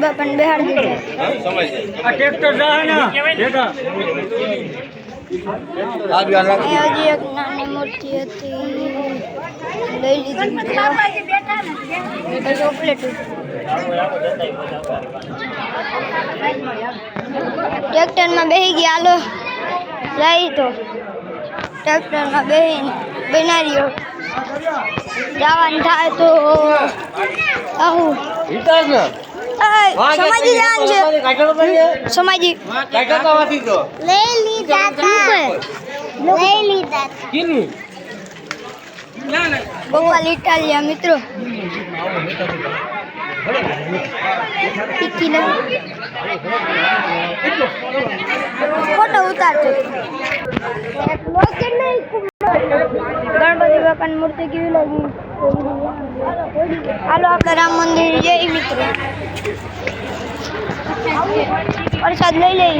બાપાને બેહાડી દીધા. આ ટ્રેક્ટર જાય ને બેટા અહીંયા હજી એક નાની મૂર્તિ હતી, લઈ લીધી મિત્રો. ચોકલેટ ટ્રેક્ટરમાં બેસી ગયા. હાલો જાય તો ટ્રેક્ટરમાં બેસીને બનાવ્યો જવાનું થાય તો આવું સમાજી જવાનું છે. સમાજી લઈ લીધા ગોપાલ ઇટાલિયા મિત્રો. ફોટો ઉતારતો. ગણપતિ બાપાની મૂર્તિ કેવી લાગી? હાલો આપણે રામ મંદિર જઈએ મિત્રો. પ્રસાદ લઈ લઈ.